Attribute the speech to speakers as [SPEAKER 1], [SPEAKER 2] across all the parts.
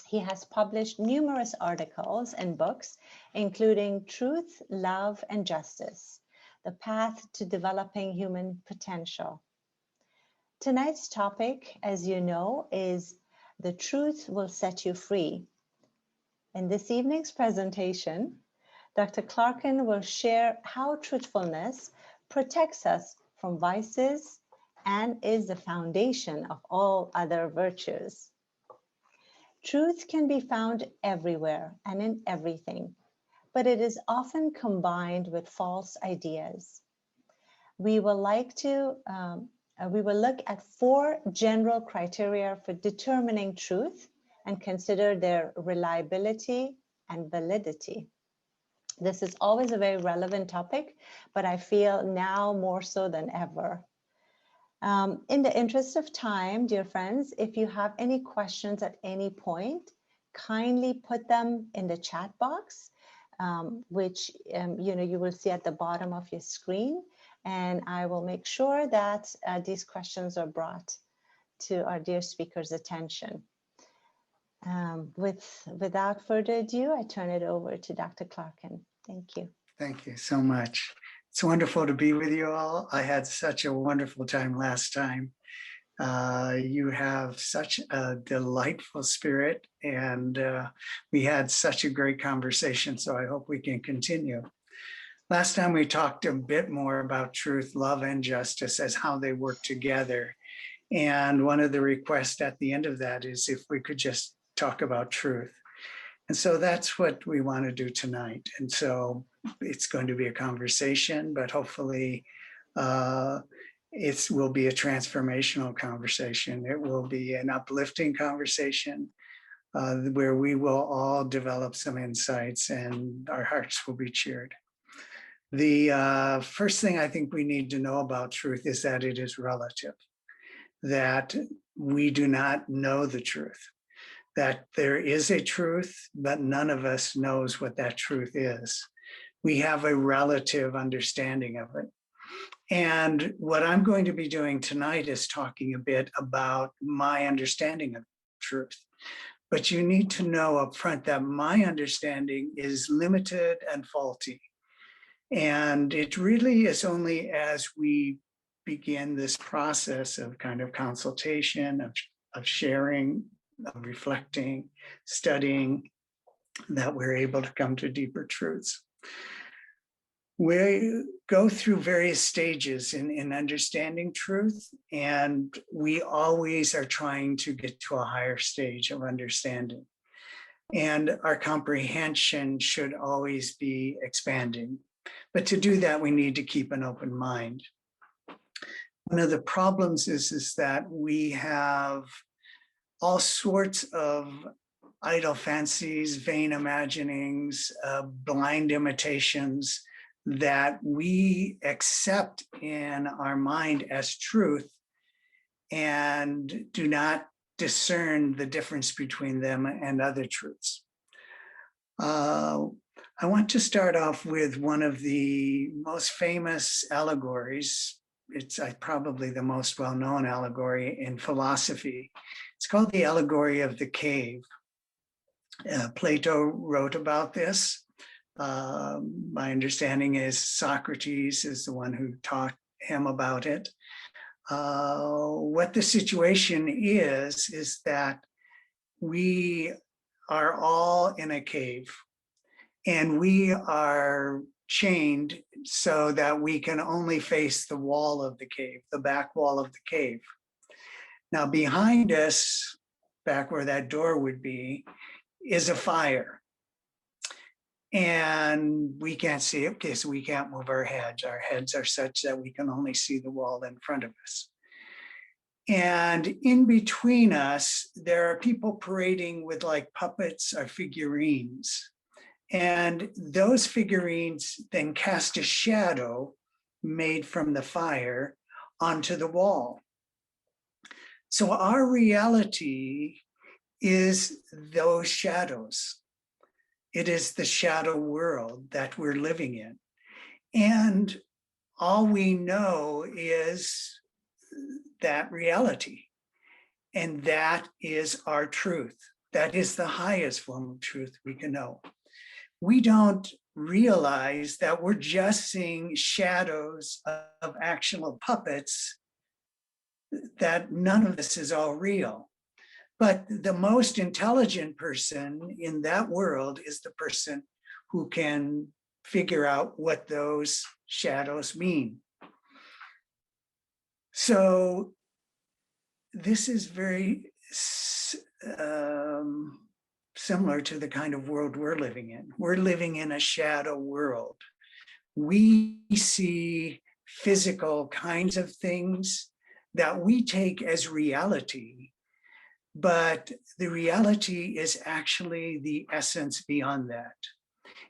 [SPEAKER 1] He has published numerous articles and books, including Truth, Love, and Justice, The Path to Developing Human Potential. Tonight's topic, as you know, is The Truth Will Set You Free. In this evening's presentation, Dr. Clarken will share how truthfulness protects us from vices and is the foundation of all other virtues. Truth can be found everywhere and in everything, but it is often combined with false ideas. We will look at 4 general criteria for determining truth and consider their reliability and validity. This is always a very relevant topic, but I feel now more so than ever. In the interest of time, dear friends, if you have any questions at any point, kindly put them in the chat box, which you will see at the bottom of your screen, and I will make sure that these questions are brought to our dear speaker's attention. Without further ado, I turn it over to Dr. Clarken. Thank you.
[SPEAKER 2] Thank you so much. It's wonderful to be with you all. I had such a wonderful time last time. You have such a delightful spirit, and we had such a great conversation, so I hope we can continue. Last time we talked a bit more about truth, love, and justice as how they work together. And one of the requests at the end of that is if we could just talk about truth. And so that's what we want to do tonight. And so it's going to be a conversation, but hopefully it will be a transformational conversation. It will be an uplifting conversation where we will all develop some insights and our hearts will be cheered. The first thing I think we need to know about truth is that it is relative, that we do not know the truth, that there is a truth, but none of us knows what that truth is. We have a relative understanding of it. And what I'm going to be doing tonight is talking a bit about my understanding of truth. But you need to know up front that my understanding is limited and faulty. And it really is only as we begin this process of kind of consultation, of sharing, of reflecting, studying, that we're able to come to deeper truths. We go through various stages in understanding truth, and we always are trying to get to a higher stage of understanding. And our comprehension should always be expanding. But to do that, we need to keep an open mind. One of the problems is that we have all sorts of idle fancies, vain imaginings, blind imitations that we accept in our mind as truth and do not discern the difference between them and other truths. I want to start off with one of the most famous allegories. It's probably the most well-known allegory in philosophy. It's called the allegory of the cave. Plato wrote about this. My understanding is Socrates is the one who taught him about it. What the situation is that we are all in a cave, and we are chained so that we can only face the wall of the cave, the back wall of the cave. Now behind us, back where that door would be, is a fire. And we can't see it because we can't move our heads. Our heads are such that we can only see the wall in front of us. And in between us, there are people parading with like puppets or figurines. And those figurines then cast a shadow made from the fire onto the wall. So our reality is those shadows. It is the shadow world that we're living in. And all we know is that reality. And that is our truth. That is the highest form of truth we can know. We don't realize that we're just seeing shadows of actual puppets, that none of this is all real. But the most intelligent person in that world is the person who can figure out what those shadows mean. So this is very similar to the kind of world we're living in. We're living in a shadow world. We see physical kinds of things that we take as reality, but the reality is actually the essence beyond that.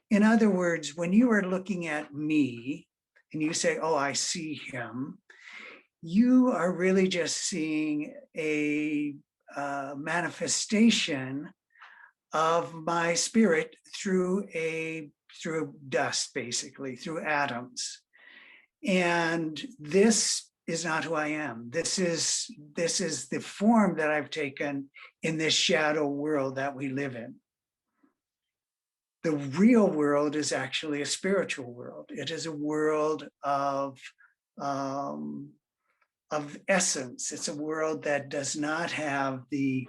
[SPEAKER 2] In other words, when you are looking at me and you say, oh, I see him, you are really just seeing a manifestation of my spirit through dust, basically, through atoms. And this is not who I am. This is the form that I've taken in this shadow world that we live in. The real world is actually a spiritual world. It is a world of essence. It's a world that does not have the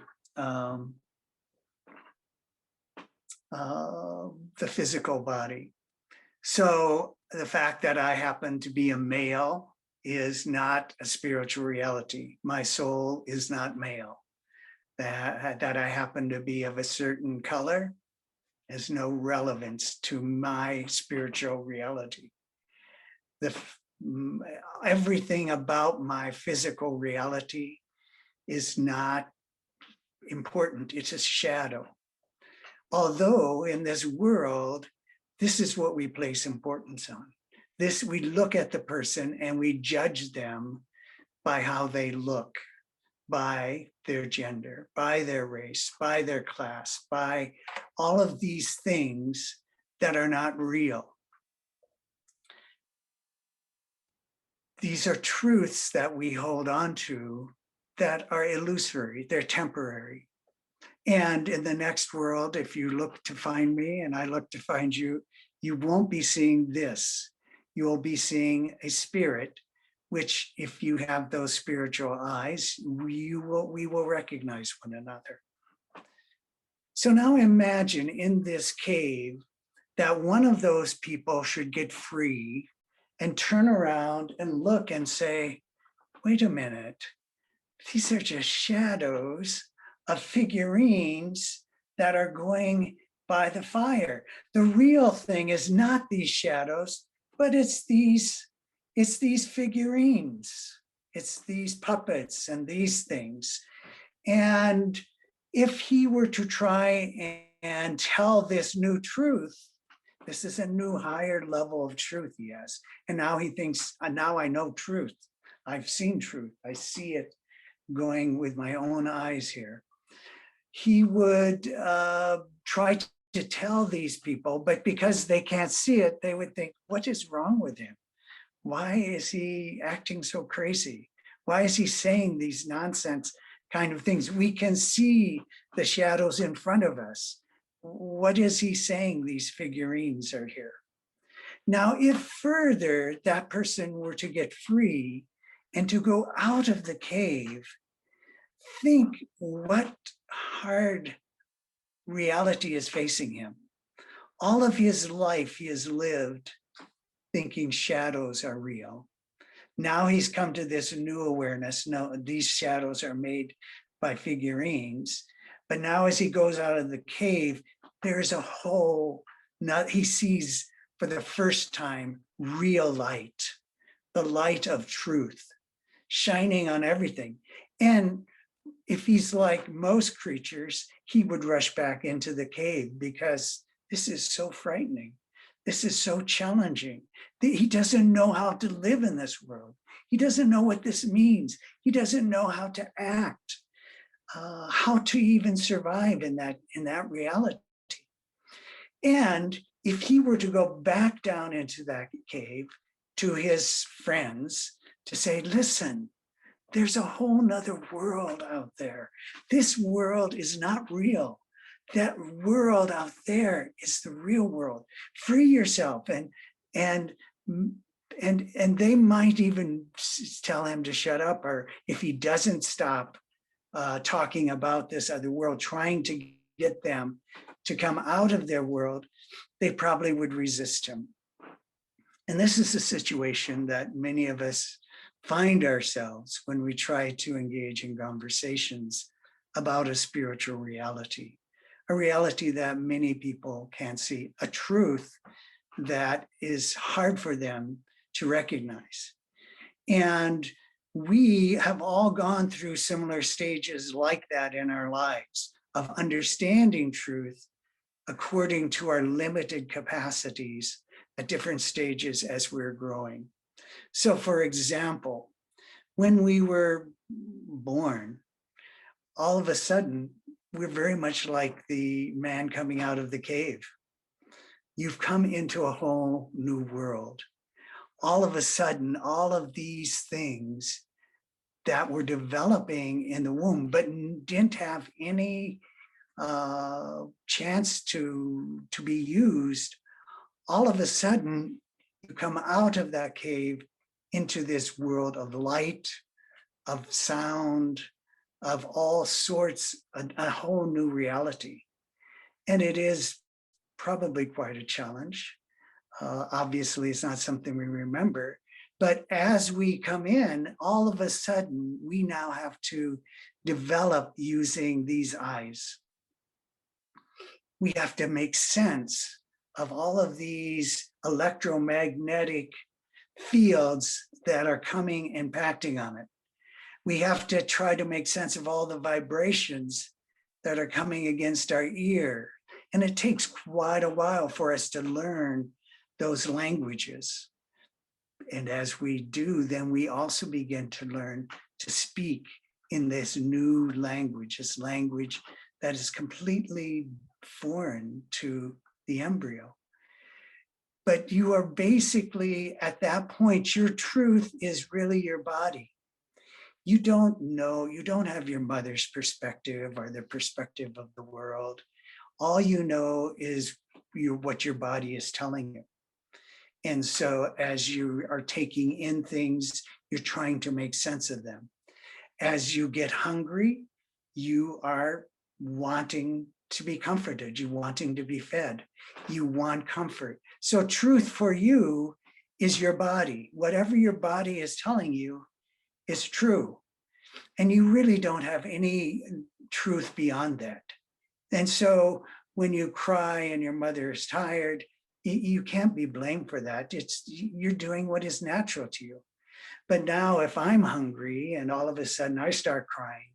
[SPEAKER 2] physical body. So the fact that I happen to be a male is not a spiritual reality. My soul is not male. That I happen to be of a certain color has no relevance to my spiritual reality. Everything about my physical reality is not important. It's a shadow. Although in this world, this is what we place importance on. We look at the person and we judge them by how they look, by their gender, by their race, by their class, by all of these things that are not real. These are truths that we hold on to that are illusory, they're temporary. And in the next world, if you look to find me and I look to find you, you won't be seeing this. You will be seeing a spirit, which if you have those spiritual eyes, we will recognize one another. So now imagine in this cave that one of those people should get free and turn around and look and say, wait a minute, these are just shadows of figurines that are going by the fire. The real thing is not these shadows, but it's these figurines. It's these puppets and these things. And if he were to try and tell this new truth, this is a new higher level of truth he has. And now he thinks, now I know truth. I've seen truth. I see it going with my own eyes here. He would try to tell these people, but because they can't see it, they would think, what is wrong with him? Why is he acting so crazy? Why is he saying these nonsense kind of things? We can see the shadows in front of us. What is he saying? These figurines are here. Now, if further that person were to get free and to go out of the cave, think what hard reality is facing him. All of his life he has lived thinking shadows are real. Now he's come to this new awareness. No, these shadows are made by figurines. But now as he goes out of the cave, there's a whole, he sees for the first time real light, the light of truth, shining on everything. And if he's like most creatures, he would rush back into the cave because this is so frightening. This is so challenging. He doesn't know how to live in this world. He doesn't know what this means. He doesn't know how to act, how to even survive in that reality. And if he were to go back down into that cave to his friends to say, listen, there's a whole nother world out there. This world is not real. That world out there is the real world. Free yourself. And they might even tell him to shut up, or if he doesn't stop talking about this other world, trying to get them to come out of their world, they probably would resist him. And this is a situation that many of us find ourselves when we try to engage in conversations about a spiritual reality, a reality that many people can't see, a truth that is hard for them to recognize. And we have all gone through similar stages like that in our lives of understanding truth according to our limited capacities at different stages as we're growing. So for example, when we were born, all of a sudden, we're very much like the man coming out of the cave. You've come into a whole new world. All of a sudden, all of these things that were developing in the womb, but didn't have any chance to be used, all of a sudden, you come out of that cave into this world of light, of sound, of all sorts, a whole new reality. And it is probably quite a challenge. Obviously, it's not something we remember, but as we come in, all of a sudden, we now have to develop using these eyes. We have to make sense of all of these electromagnetic fields that are coming, impacting on it. We have to try to make sense of all the vibrations that are coming against our ear. And it takes quite a while for us to learn those languages. And as we do, then we also begin to learn to speak in this new language, this language that is completely foreign to the embryo. But you are basically, at that point, your truth is really your body. You don't know, you don't have your mother's perspective or the perspective of the world. All you know is what your body is telling you. And so as you are taking in things, you're trying to make sense of them. As you get hungry, you are wanting to be comforted, you wanting to be fed, you want comfort. So truth for you is your body. Whatever your body is telling you is true. And you really don't have any truth beyond that. And so when you cry and your mother is tired, you can't be blamed for that. You're doing what is natural to you. But now if I'm hungry and all of a sudden I start crying,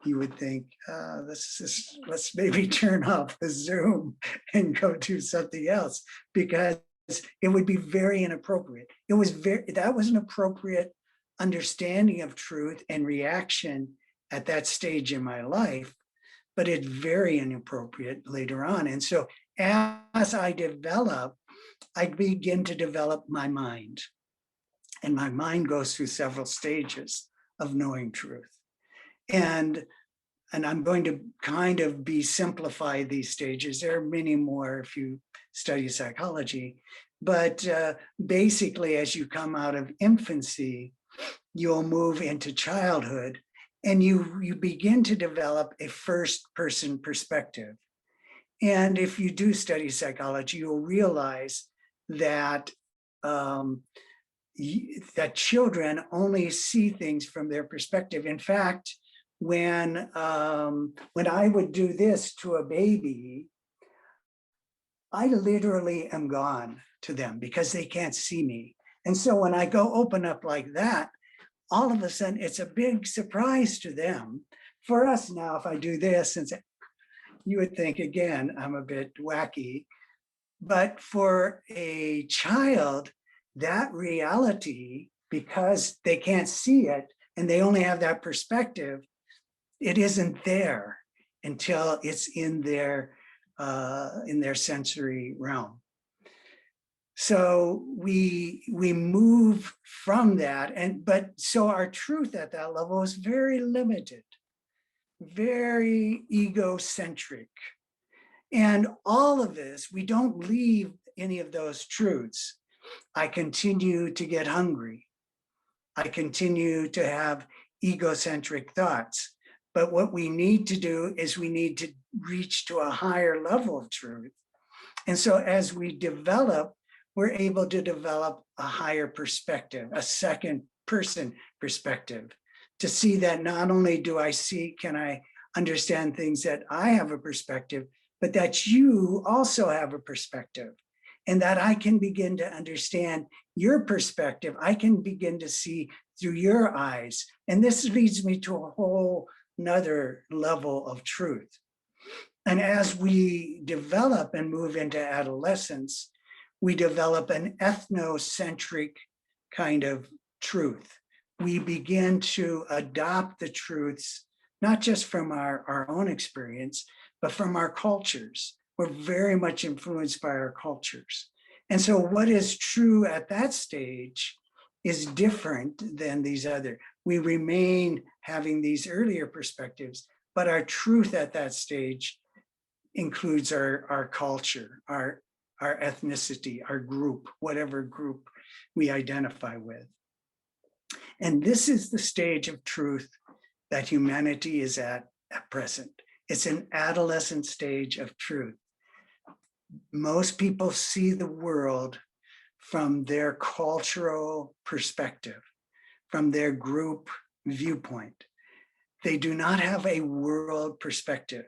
[SPEAKER 2] you would think, let's maybe turn off the Zoom and go do something else, because it would be very inappropriate. That was an appropriate understanding of truth and reaction at that stage in my life, but it's very inappropriate later on. And so as I develop, I begin to develop my mind. And my mind goes through several stages of knowing truth. And I'm going to kind of simplify these stages. There are many more if you study psychology, but basically as you come out of infancy, you'll move into childhood and you begin to develop a first person perspective. And if you do study psychology, you'll realize that that children only see things from their perspective. In fact, when I would do this to a baby, I literally am gone to them because they can't see me. And so when I go open up like that, all of a sudden it's a big surprise to them. For us now, if I do this, and you would think, again, I'm a bit wacky. But for a child, that reality, because they can't see it and they only have that perspective, it isn't there until it's in their sensory realm. So we move from that, but so our truth at that level is very limited, very egocentric. And all of this, we don't leave any of those truths. I continue to get hungry. I continue to have egocentric thoughts. But what we need to do is we need to reach to a higher level of truth. And so as we develop, we're able to develop a higher perspective, a second person perspective, to see that not only do I see, can I understand things that I have a perspective, but that you also have a perspective, and that I can begin to understand your perspective. I can begin to see through your eyes. And this leads me to a whole nother level of truth. And as we develop and move into adolescence, we develop an ethnocentric kind of truth. We begin to adopt the truths, not just from our own experience, but from our cultures. We're very much influenced by our cultures. And so what is true at that stage is different than these other. We remain having these earlier perspectives, but our truth at that stage includes our culture, our ethnicity, our group, whatever group we identify with. And this is the stage of truth that humanity is at present. It's an adolescent stage of truth. Most people see the world from their cultural perspective, from their group viewpoint. They do not have a world perspective.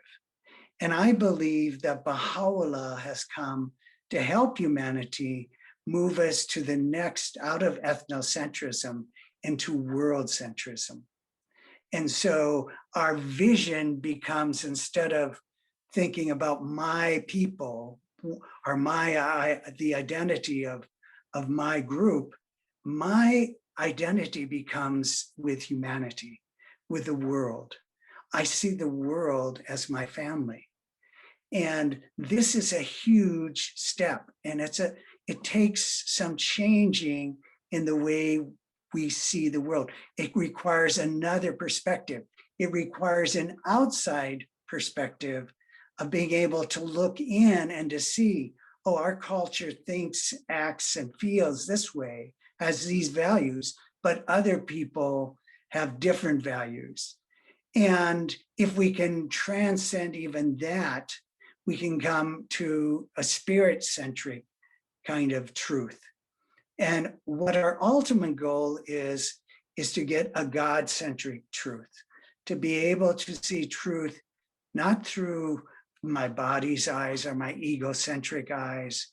[SPEAKER 2] And I believe that Baha'u'llah has come to help humanity move us to the next, out of ethnocentrism into world centrism. And so our vision becomes, instead of thinking about my people or the identity of my group, my identity becomes with humanity, with the world. I see the world as my family. And this is a huge step, and it takes some changing in the way we see the world. It requires another perspective. It requires an outside perspective of being able to look in and to see, oh, our culture thinks, acts, and feels this way, has these values, but other people have different values. And if we can transcend even that, we can come to a spirit-centric kind of truth. And what our ultimate goal is to get a God-centric truth, to be able to see truth not through my body's eyes or my egocentric eyes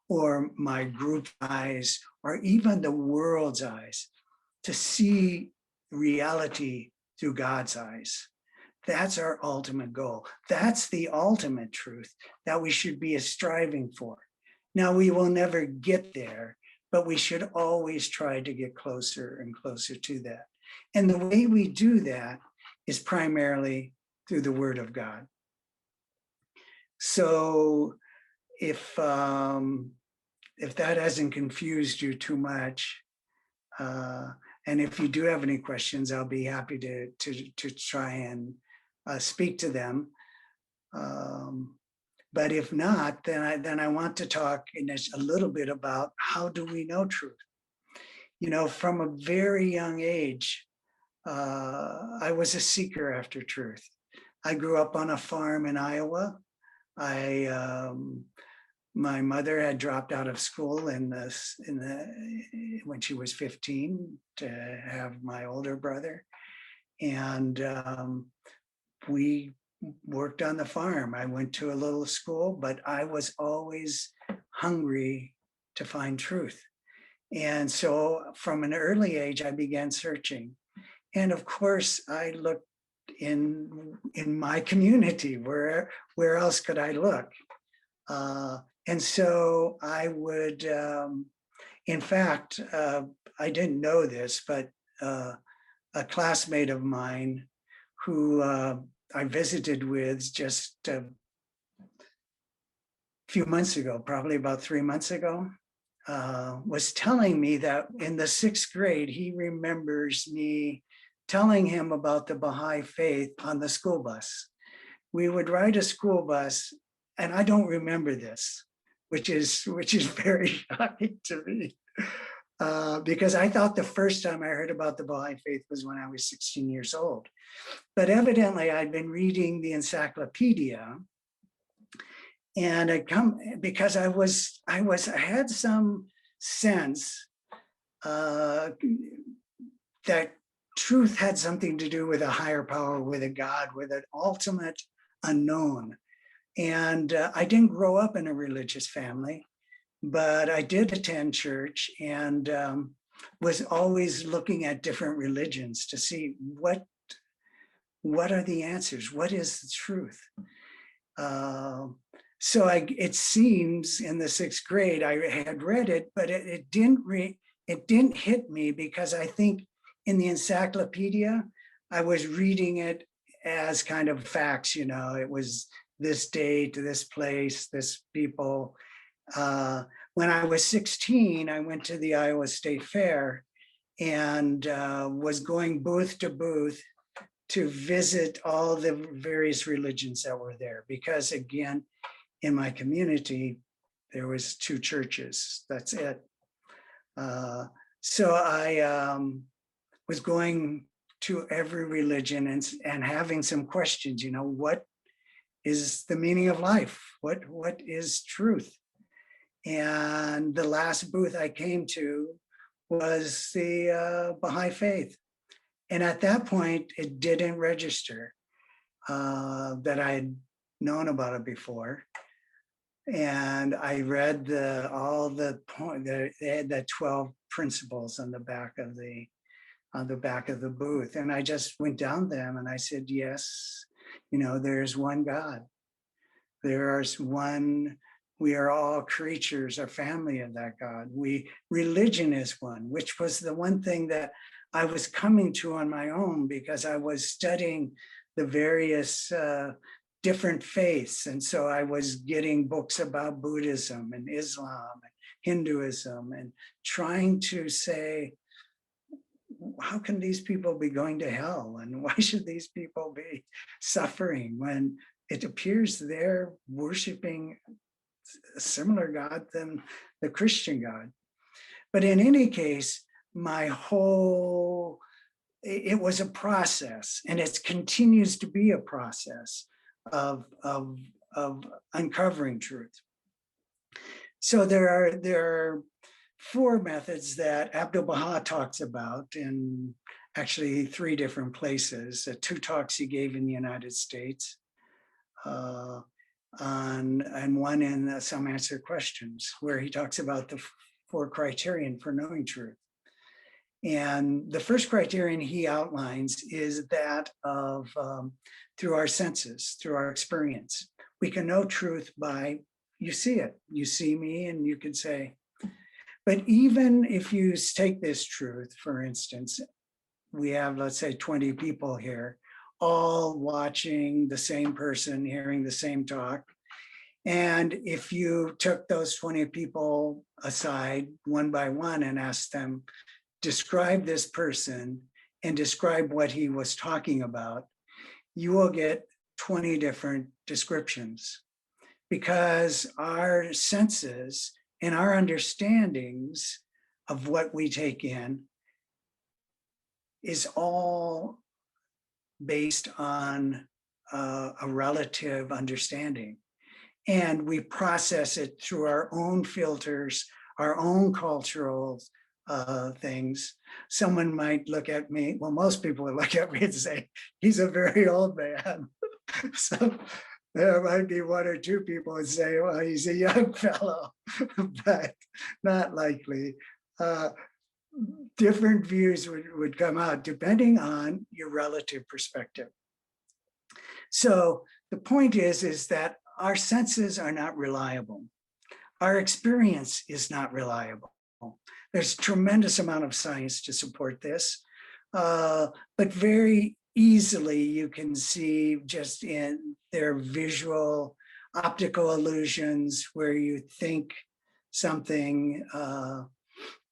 [SPEAKER 2] or my group eyes or even the world's eyes, to see reality through God's eyes. That's our ultimate goal. That's the ultimate truth that we should be striving for. Now, we will never get there, but we should always try to get closer and closer to that. And the way we do that is primarily through the Word of God. So if that hasn't confused you too much, and if you do have any questions, I'll be happy to try and speak to them. But if not, then I want to talk a little bit about how do we know truth. You know, from a very young age, I was a seeker after truth. I grew up on a farm in Iowa. My mother had dropped out of school when she was 15 to have my older brother, and we worked on the farm. I went to a little school, but I was always hungry to find truth. And so from an early age, I began searching. And of course, I looked in my community. Where else could I look? And so I would, in fact, I didn't know this, but a classmate of mine who I visited with just a few months ago, probably about 3 months ago, was telling me that in the 6th grade, he remembers me telling him about the Baha'i faith on the school bus. We would ride a school bus, and I don't remember this, which is very shocking to me, because I thought the first time I heard about the Baha'i faith was when I was 16 years old. But evidently, I'd been reading the encyclopedia, and because I had some sense that truth had something to do with a higher power, with a God, with an ultimate unknown. And I didn't grow up in a religious family, but I did attend church, and was always looking at different religions to see what are the answers, what is the truth. So it seems in the 6th grade I had read it, but it didn't hit me, because I think in the encyclopedia I was reading it as kind of facts. It was this date, this place, this people. When I was 16, I went to the Iowa State Fair and was going booth to booth to visit all the various religions that were there, because again, in my community, there was 2 churches, that's it. So I was going to every religion and having some questions, what is the meaning of life? What is truth? And the last booth I came to was the Baha'i faith. And at that point, it didn't register that I had known about it before. And I read they had the 12 principles on the back of the booth. And I just went down them and I said, yes, there's one God. There's one, we are all creatures, a family of that God. Religion is one, which was the one thing that I was coming to on my own, because I was studying the various different faiths. And so I was getting books about Buddhism and Islam and Hinduism, and trying to say, how can these people be going to hell? And why should these people be suffering when it appears they're worshiping a similar God than the Christian God? But in any case, it was a process, and it continues to be a process of uncovering truth. So there are 4 methods that Abdu'l-Baha talks about in actually 3 different places. 2 talks he gave in the United States, and one in Some Answered Questions, where he talks about the 4 criterion for knowing truth. And the first criterion he outlines is that of through our senses, through our experience. We can know truth by, you see it. You see me and you can say, but even if you take this truth, for instance, we have, let's say, 20 people here, all watching the same person, hearing the same talk. And if you took those 20 people aside one by one and asked them, describe this person and describe what he was talking about, you will get 20 different descriptions, because our senses and our understandings of what we take in is all based on a relative understanding. And we process it through our own filters, our own cultural things. Someone might look at me, well, most people would look at me and say, he's a very old man. So there might be 1 or 2 people would say, well, he's a young fellow, but not likely. Different views would come out depending on your relative perspective. So the point is that our senses are not reliable. Our experience is not reliable. There's a tremendous amount of science to support this, but very easily you can see just in their visual optical illusions where you think something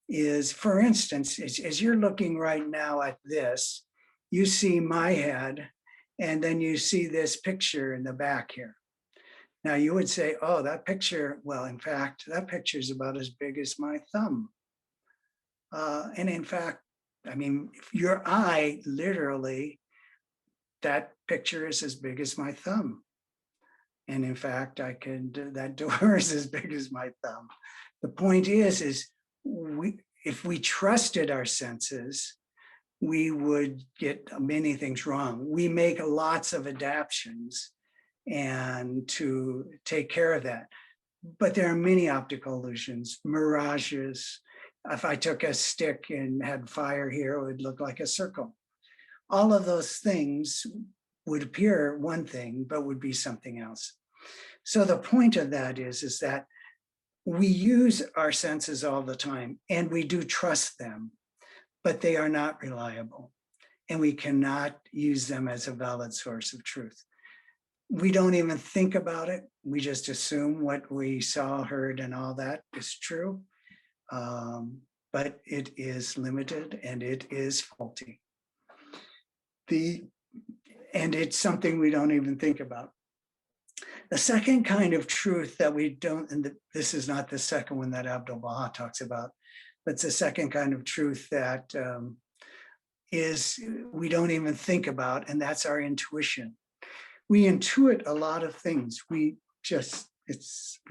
[SPEAKER 2] is, for instance, as you're looking right now at this, you see my head, and then you see this picture in the back here. Now you would say, oh, that picture, well, in fact, that picture is about as big as my thumb. And in fact, I mean, your eye, literally, that picture is as big as my thumb. And in fact, that door is as big as my thumb. The point is if we trusted our senses, we would get many things wrong. We make lots of adaptations and to take care of that. But there are many optical illusions, mirages. If I took a stick and had fire here, it would look like a circle. All of those things would appear one thing, but would be something else. So the point of that is that we use our senses all the time, and we do trust them, but they are not reliable, and we cannot use them as a valid source of truth. We don't even think about it. We just assume what we saw, heard, and all that is true. But it is limited and it is faulty. And it's something we don't even think about. The second kind of truth that we don't, and this is not the second one that Abdu'l-Baha talks about, but it's the second kind of truth that is we don't even think about, and that's our intuition. We intuit a lot of things. We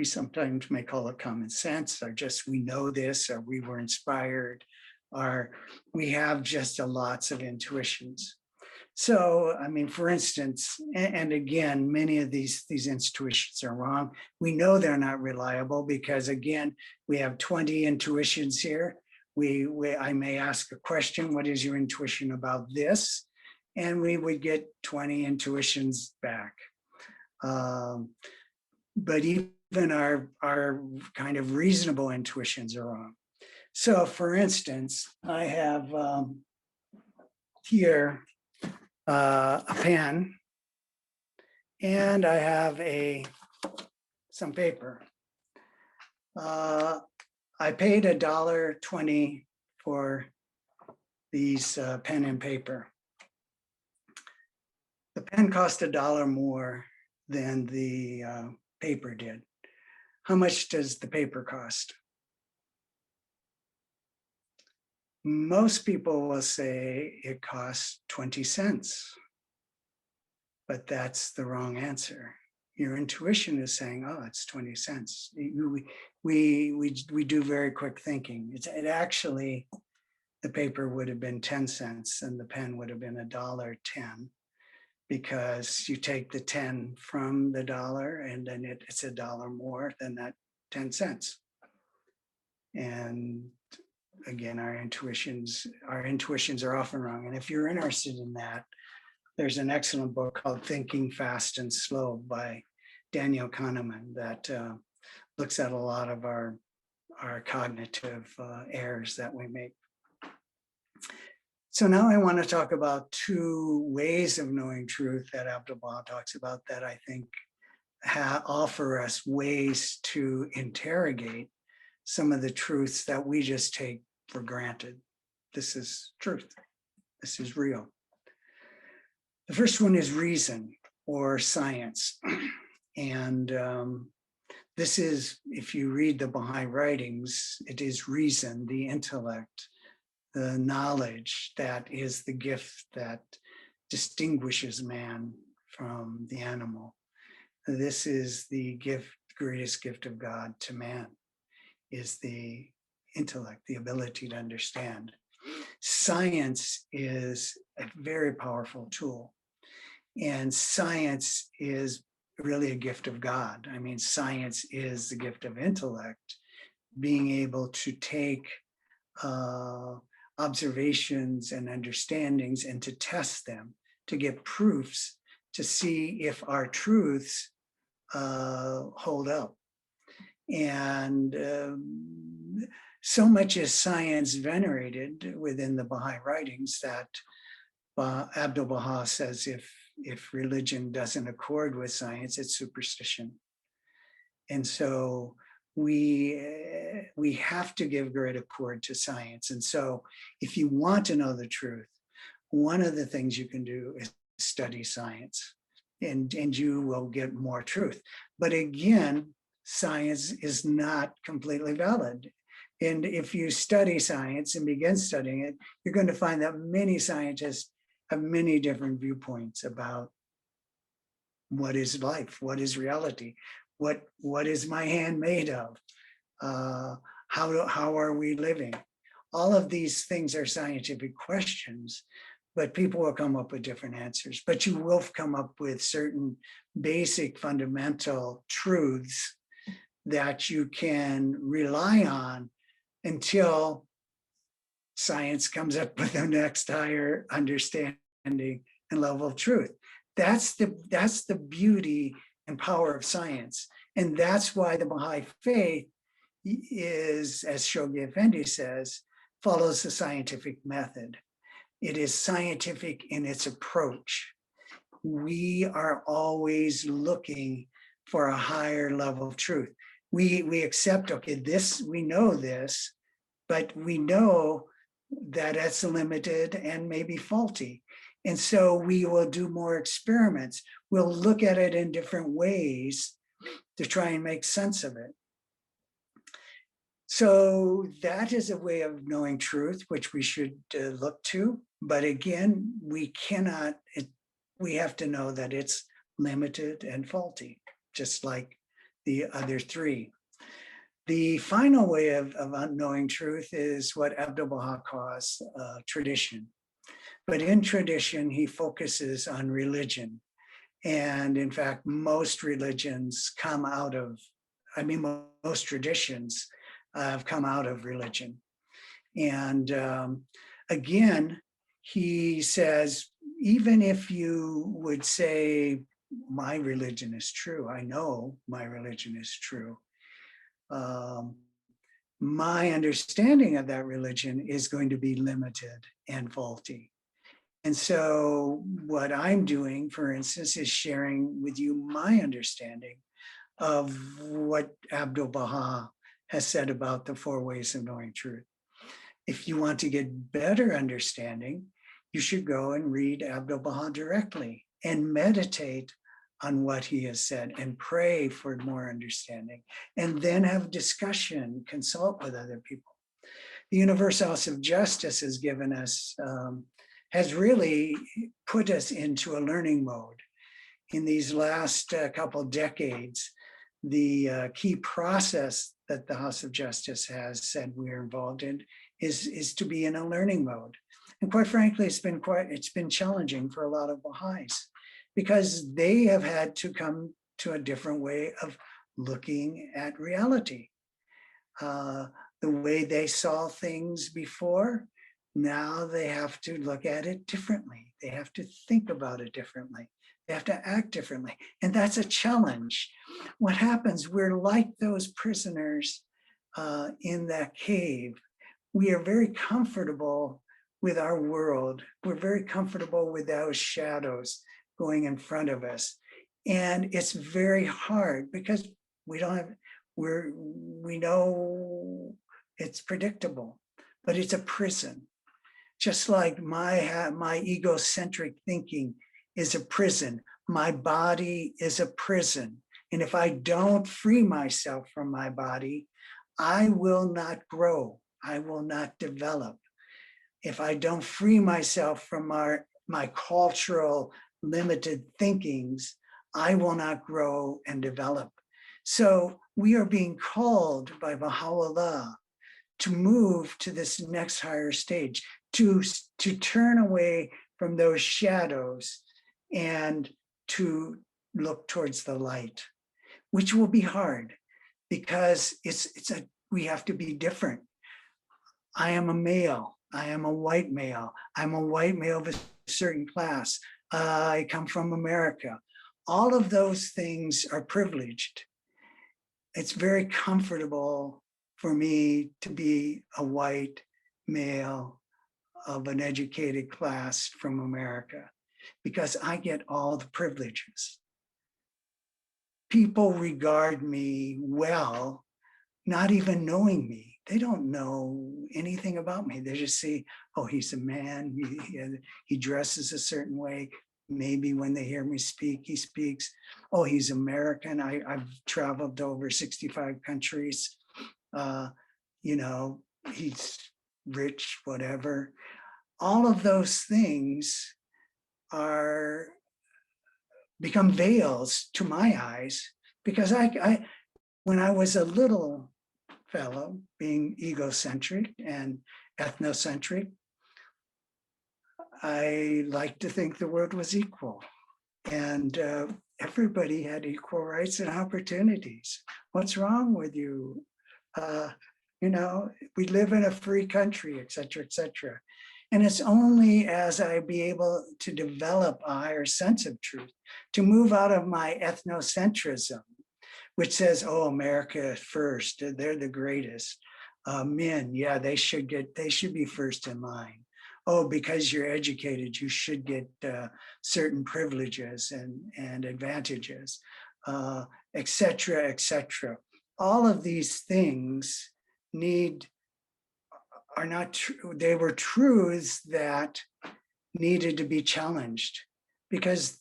[SPEAKER 2] sometimes may call it common sense, or just we know this, or we were inspired, or we have just lots of intuitions. So, I mean, for instance, and again, many of these intuitions are wrong. We know they're not reliable because, again, we have 20 intuitions here. I may ask a question, what is your intuition about this? And we would get 20 intuitions back. But even our kind of reasonable intuitions are wrong. So, for instance, I have here a pen, and I have some paper. I paid $1.20 for these pen and paper. The pen cost $1 more than the paper did. How much does the paper cost? Most people will say it costs 20 cents, but that's the wrong answer. Your intuition is saying, oh, it's 20 cents. We do very quick thinking. It actually, the paper would have been 10 cents and the pen would have been $1.10, because you take the 10 from the dollar and then it's $1 more than that 10 cents. And again, our intuitions are often wrong. And if you're interested in that, there's an excellent book called Thinking Fast and Slow by Daniel Kahneman that looks at a lot of our cognitive errors that we make. So now I want to talk about two ways of knowing truth that Abdu'l-Baha talks about that I think offer us ways to interrogate some of the truths that we just take for granted. This is truth. This is real. The first one is reason or science. And this is, if you read the Baha'i writings, it is reason, the intellect, the knowledge that is the gift that distinguishes man from the animal. This is the gift, greatest gift of God to man, is the intellect, the ability to understand. Science is a very powerful tool. And science is really a gift of God. I mean, science is the gift of intellect, being able to take observations and understandings and to test them, to get proofs, to see if our truths hold up. And so much is science venerated within the Baha'i writings that Abdu'l-Baha says if religion doesn't accord with science, it's superstition. And so we have to give great accord to science. And so if you want to know the truth, one of the things you can do is study science, and you will get more truth. But again, science is not completely valid. And if you study science and begin studying it, you're going to find that many scientists have many different viewpoints about what is life, what is reality, what is my hand made of, how are we living? All of these things are scientific questions, but people will come up with different answers. But you will come up with certain basic fundamental truths that you can rely on until science comes up with the next higher understanding and level of truth. That's the beauty and power of science. And that's why the Baha'i faith is, as Shoghi Effendi says, follows the scientific method. It is scientific in its approach. We are always looking for a higher level of truth. We accept, okay, this, we know this, but we know that it's limited and maybe faulty. And so we will do more experiments. We'll look at it in different ways to try and make sense of it. So that is a way of knowing truth, which we should look to. But again, we have to know that it's limited and faulty, just like the other three. The final way of knowing truth is what Abdu'l-Baha calls tradition. But in tradition, he focuses on religion. And in fact, most religions come out of, most traditions have come out of religion. And again, he says, even if you would say, my religion is true, I know my religion is true, my understanding of that religion is going to be limited and faulty. And so what I'm doing, for instance, is sharing with you my understanding of what Abdu'l-Baha has said about the 4 ways of knowing truth. If you want to get better understanding, you should go and read Abdu'l-Baha directly and meditate on what he has said and pray for more understanding, and then have discussion, consult with other people. The Universal House of Justice has given us, has really put us into a learning mode. In these last couple decades, the key process that the House of Justice has said we're involved in is to be in a learning mode. And quite frankly, it's been challenging for a lot of Baha'is, because they have had to come to a different way of looking at reality. The way they saw things before, now they have to look at it differently. They have to think about it differently. They have to act differently. And that's a challenge. What happens, we're like those prisoners in that cave. We are very comfortable with our world. We're very comfortable with those shadows going in front of us. And it's very hard because we know it's predictable, but it's a prison. Just like my egocentric thinking is a prison, my body is a prison. And if I don't free myself from my body, I will not grow, I will not develop. If I don't free myself from my cultural limited thinkings, I will not grow and develop. So we are being called by Baha'u'llah to move to this next higher stage, to turn away from those shadows and to look towards the light, which will be hard because we have to be different. I am a male, I am a white male, I'm a white male of a certain class, I come from America. All of those things are privileged. It's very comfortable for me to be a white male of an educated class from America because I get all the privileges. People regard me well not even knowing me. They don't know anything about me. They just see, oh, he's a man, he dresses a certain way. Maybe when they hear me speak, he speaks. Oh, he's American. I've traveled to over 65 countries. You know, he's rich, whatever. All of those things become veils to my eyes, because when I was a little fellow, being egocentric and ethnocentric, I like to think the world was equal, and everybody had equal rights and opportunities. What's wrong with you? You know, we live in a free country, et cetera, et cetera. And it's only as I be able to develop a higher sense of truth, to move out of my ethnocentrism, which says, oh, America first, they're the greatest. Men, yeah, they should be first in line. Oh, because you're educated, you should get certain privileges and advantages, et cetera, et cetera. All of these things are not true. They were truths that needed to be challenged because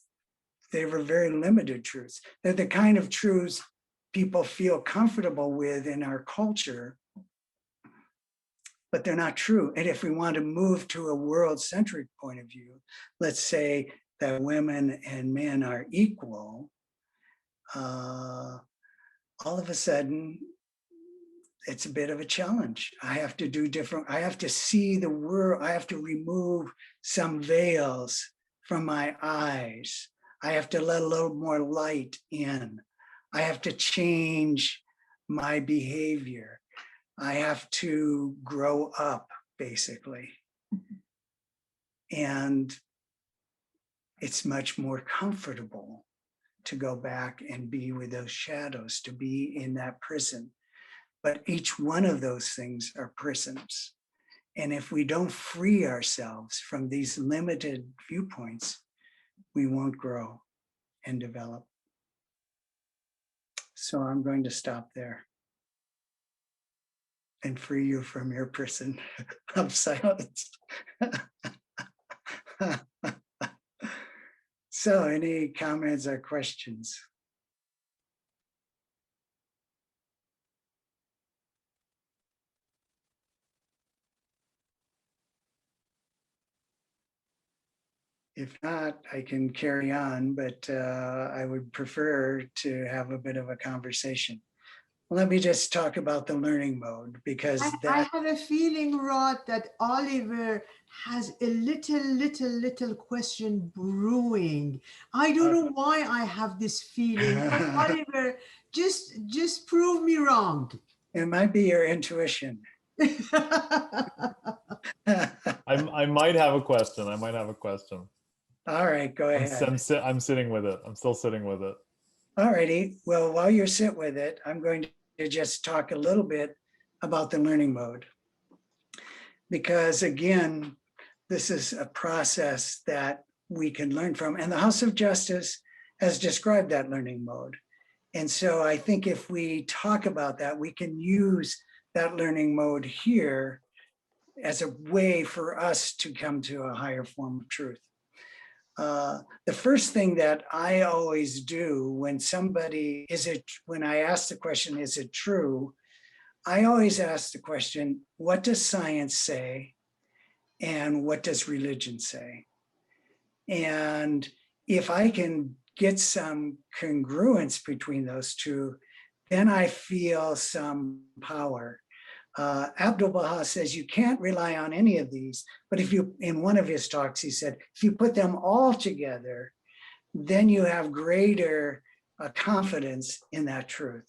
[SPEAKER 2] they were very limited truths. They're the kind of truths people feel comfortable with in our culture, but they're not true. And if we want to move to a world-centric point of view, let's say that women and men are equal, all of a sudden, it's a bit of a challenge. I have to do different, I have to see the world, I have to remove some veils from my eyes. I have to let a little more light in. I have to change my behavior. I have to grow up, basically. And it's much more comfortable to go back and be with those shadows, to be in that prison. But each one of those things are prisons. And if we don't free ourselves from these limited viewpoints, we won't grow and develop. So I'm going to stop there and free you from your prison of silence. So any comments or questions? If not, I can carry on, but I would prefer to have a bit of a conversation. Let me just talk about the learning mode, because
[SPEAKER 3] I have a feeling, Rod, that Oliver has a little question brewing. I don't know why I have this feeling. Oliver, just prove me wrong.
[SPEAKER 2] It might be your intuition.
[SPEAKER 4] I might have a question.
[SPEAKER 2] All right, go ahead.
[SPEAKER 4] I'm sitting with it. I'm still sitting with it.
[SPEAKER 2] All righty. Well, while you sit with it, I'm going to just talk a little bit about the learning mode. Because again, this is a process that we can learn from. And the House of Justice has described that learning mode. And so I think if we talk about that, we can use that learning mode here as a way for us to come to a higher form of truth. The first thing that I always do when when I ask the question, is it true? I always ask the question, what does science say? And what does religion say? And if I can get some congruence between those two, then I feel some power. Abdu'l-Baha says you can't rely on any of these, but in one of his talks, he said, if you put them all together, then you have greater confidence in that truth.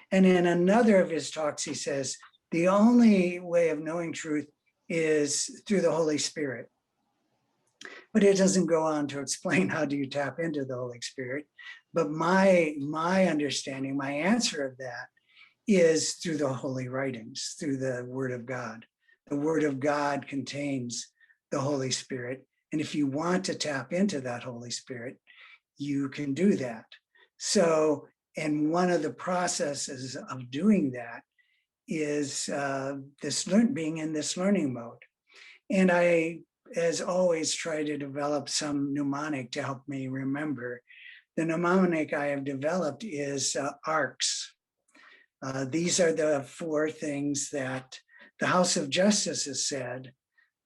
[SPEAKER 2] And in another of his talks, he says, the only way of knowing truth is through the Holy Spirit. But it doesn't go on to explain how do you tap into the Holy Spirit. But my understanding, my answer of that is through the holy writings, through the Word of God. The Word of God contains the Holy Spirit. And if you want to tap into that Holy Spirit, you can do that. So, and one of the processes of doing that is being in this learning mode. And I, as always, try to develop some mnemonic to help me remember. The mnemonic I have developed is arcs. These are the 4 things that the House of Justice has said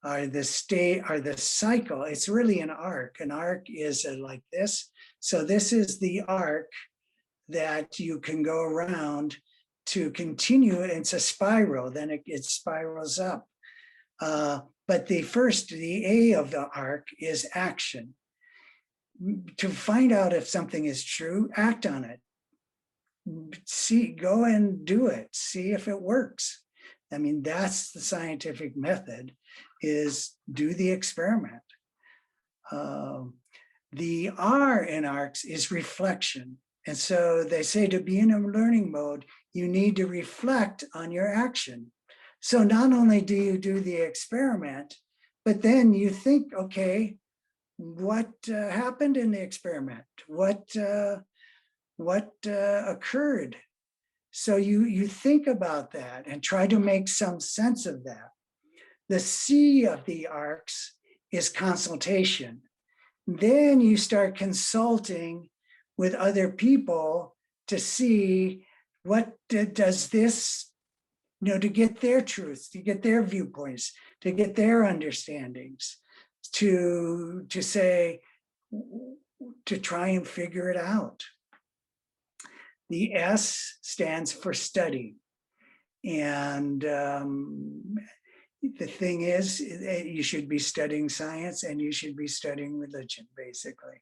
[SPEAKER 2] are the cycle. It's really an arc. An arc is like this. So this is the arc that you can go around to continue. It's a spiral, then it spirals up. But the A of the arc is action. To find out if something is true, act on it. Go and do it. See if it works. I mean, that's the scientific method, is do the experiment. The R in arcs is reflection. And so they say to be in a learning mode, you need to reflect on your action. So not only do you do the experiment, but then you think, okay, what happened in the experiment? What occurred? So you think about that and try to make some sense of that. The C of the arcs is consultation. Then you start consulting with other people to see what does this, to get their truths, to get their viewpoints, to get their understandings, to say, to try and figure it out. The S stands for study. And the thing is, you should be studying science and you should be studying religion, basically.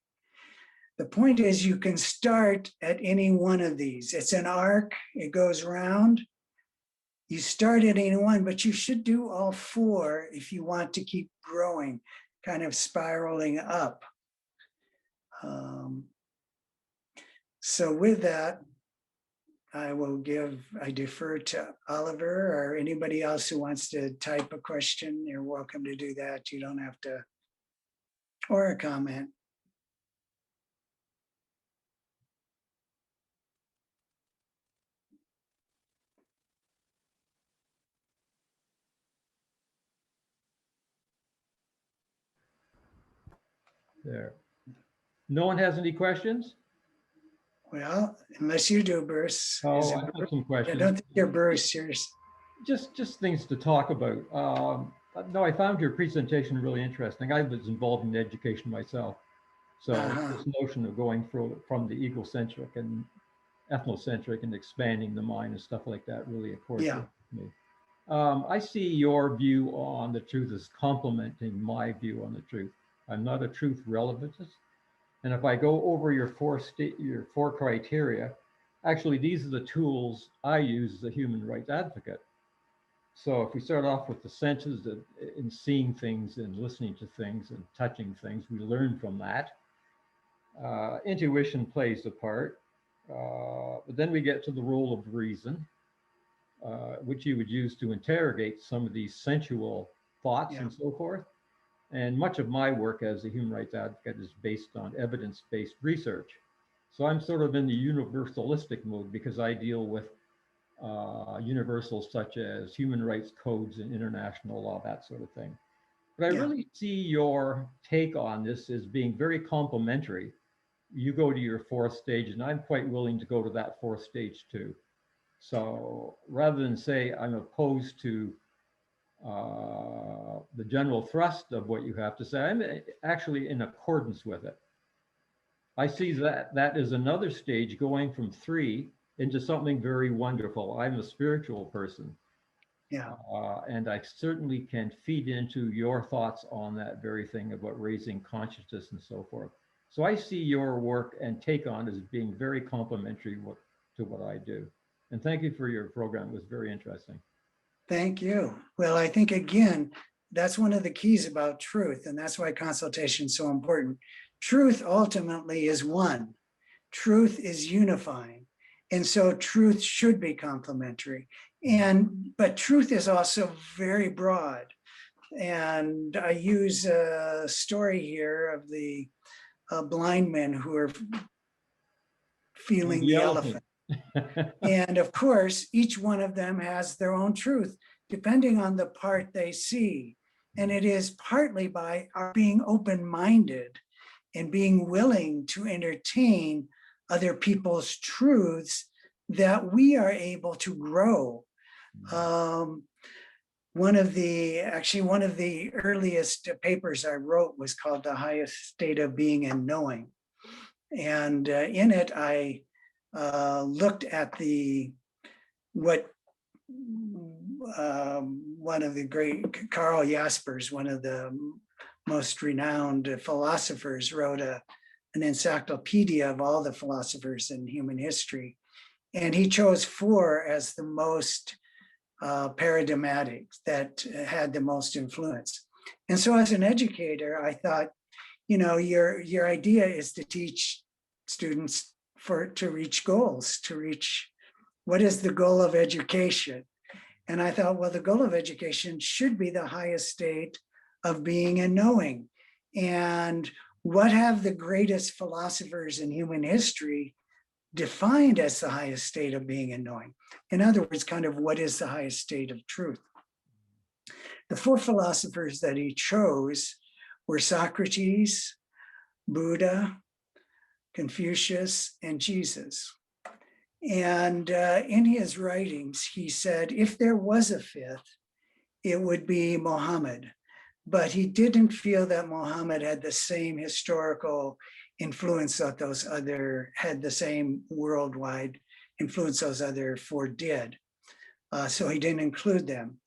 [SPEAKER 2] The point is, you can start at any one of these. It's an arc, it goes around. You start at any one, but you should do all 4 if you want to keep growing, kind of spiraling up. So with that, I defer to Oliver or anybody else who wants to type a question. You're welcome to do that. You don't have to, or a comment.
[SPEAKER 5] There. No one has any questions?
[SPEAKER 2] Well, unless you do, Bruce.
[SPEAKER 5] Oh,
[SPEAKER 2] Is it
[SPEAKER 5] I have
[SPEAKER 2] Bruce?
[SPEAKER 5] some questions.
[SPEAKER 2] I don't think you're Bruce. You're...
[SPEAKER 5] Just things to talk about. No, I found your presentation really interesting. I was involved in education myself. So this notion of going from the egocentric and ethnocentric and expanding the mind and stuff like that really accords with me. I see your view on the truth as complementing my view on the truth. I'm not a truth relativist. And if I go over your 4 criteria, actually, these are the tools I use as a human rights advocate. So if we start off with the senses in seeing things and listening to things and touching things, we learn from that. Intuition plays a part. But then we get to the role of reason, which you would use to interrogate some of these sensual thoughts and so forth. And much of my work as a human rights advocate is based on evidence-based research. So I'm sort of in the universalistic mode because I deal with universals such as human rights codes and international law, that sort of thing. But I really see your take on this as being very complementary. You go to your 4th stage, and I'm quite willing to go to that 4th stage too. So rather than say I'm opposed to the general thrust of what you have to say, I'm actually in accordance with it. I see that is another stage going from 3 into something very wonderful. I'm a spiritual person. And I certainly can feed into your thoughts on that very thing about raising consciousness and so forth. So I see your work and take on as being very complementary to what I do. And thank you for your program. It was very interesting.
[SPEAKER 2] Thank you. Well, I think, again, that's one of the keys about truth, and that's why consultation is so important. Truth ultimately is one. Truth is unifying. And so truth should be complementary. But truth is also very broad. And I use a story here of the blind men who are feeling the elephant. And of course, each one of them has their own truth, depending on the part they see. And it is partly by our being open-minded and being willing to entertain other people's truths that we are able to grow. One of the earliest papers I wrote was called The Highest State of Being and Knowing. And in it, I looked at what one of the great, Karl Jaspers, one of the most renowned philosophers, wrote an encyclopedia of all the philosophers in human history. And he chose 4 as the most paradigmatic, that had the most influence. And so as an educator, I thought, you know, your idea is to teach students to reach goals, to reach, what is the goal of education? And I thought, well, the goal of education should be the highest state of being and knowing. And what have the greatest philosophers in human history defined as the highest state of being and knowing? In other words, kind of what is the highest state of truth? The 4 philosophers that he chose were Socrates, Buddha, Confucius, and Jesus. And in his writings, he said, if there was a 5th, it would be Muhammad. But he didn't feel that Muhammad had the same historical influence that those other, had the same worldwide influence those other 4 did. So he didn't include them.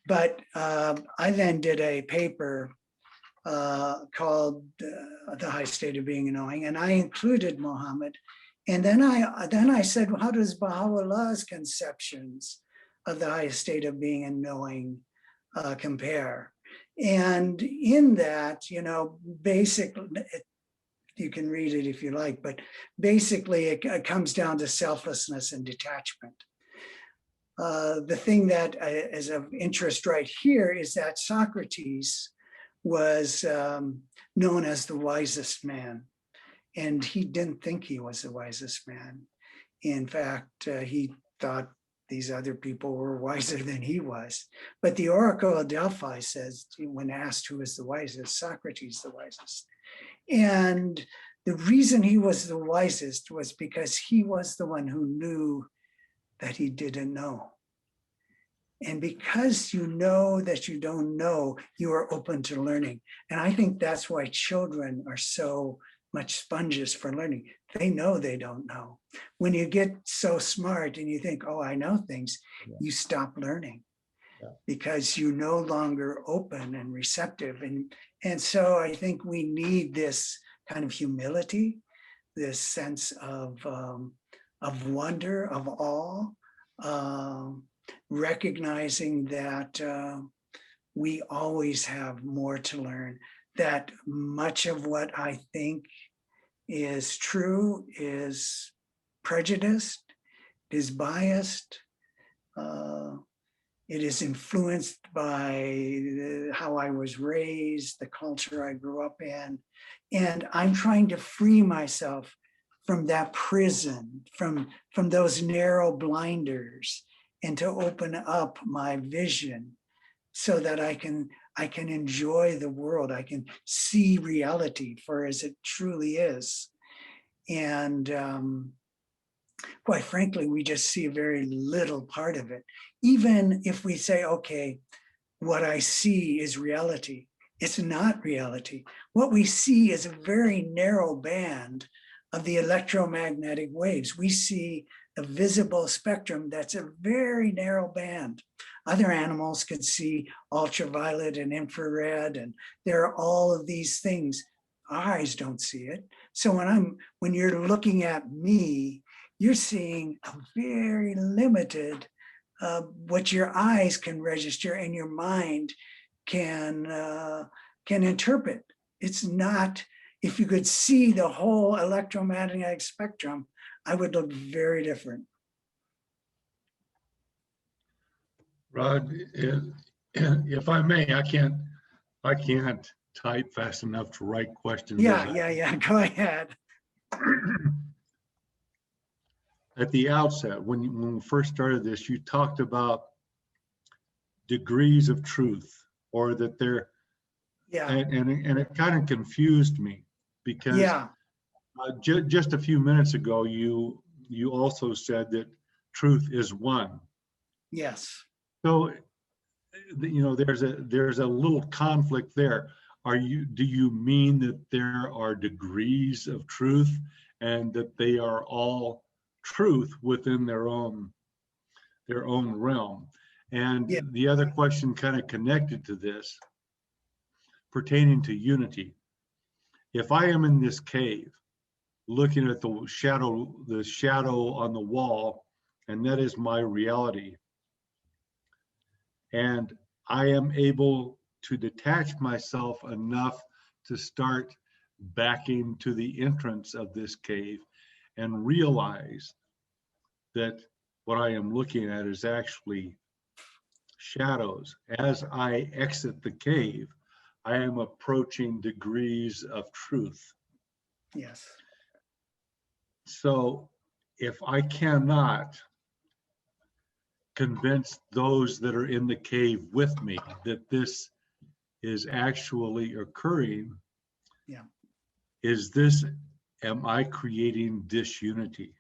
[SPEAKER 2] But I then did a paper called The High State of Being and Knowing, and I included Muhammad. And then I said, well, how does Baha'u'llah's conceptions of the highest state of being and knowing compare? And in that, you know, basically, you can read it if you like, but basically it comes down to selflessness and detachment. The thing that is of interest right here is that Socrates was known as the wisest man. And he didn't think he was the wisest man. In fact, he thought these other people were wiser than he was. But the Oracle of Delphi says, when asked who is the wisest, Socrates the wisest. And the reason he was the wisest was because he was the one who knew that he didn't know. And because you know that you don't know, you are open to learning. And I think that's why children are so much sponges for learning. They know they don't know. When you get so smart and you think, oh, I know things, you stop learning because you're no longer open and receptive. And so I think we need this kind of humility, this sense of wonder, of awe, recognizing that we always have more to learn, that much of what I think is true is prejudiced, is biased, it is influenced by how I was raised, the culture I grew up in. And I'm trying to free myself from that prison, from those narrow blinders, and to open up my vision so that I can enjoy the world. I can see reality for as it truly is. And quite frankly, we just see a very little part of it. Even if we say, okay, what I see is reality, it's not reality. What we see is a very narrow band of the electromagnetic waves. We see a visible spectrum that's a very narrow band. Other animals could see ultraviolet and infrared, and there are all of these things. Our eyes don't see it. So when you're looking at me, you're seeing a very limited what your eyes can register and your mind can interpret. It's not, if you could see the whole electromagnetic spectrum, I would look very different.
[SPEAKER 6] Rod, if I may, I can't type fast enough to write questions.
[SPEAKER 2] Yeah, go ahead.
[SPEAKER 6] at the outset, when we first started this, you talked about degrees of truth, or that there,
[SPEAKER 2] Yeah,
[SPEAKER 6] and it kind of confused me, because
[SPEAKER 2] yeah,
[SPEAKER 6] just a few minutes ago, you also said that truth is one.
[SPEAKER 2] yes.
[SPEAKER 6] So, there's a little conflict there. Do you mean that there are degrees of truth, and that they are all truth within their own realm? And
[SPEAKER 2] Yeah.
[SPEAKER 6] the other question kind of connected to this, pertaining to unity. If I am in this cave looking at the shadow on the wall, and that is my reality, and I am able to detach myself enough to start backing to the entrance of this cave and realize that what I am looking at is actually shadows. As I exit the cave, I am approaching degrees of truth.
[SPEAKER 2] Yes.
[SPEAKER 6] So if I cannot convince those that are in the cave with me that this is actually occurring,
[SPEAKER 2] Yeah.
[SPEAKER 6] Am I creating disunity?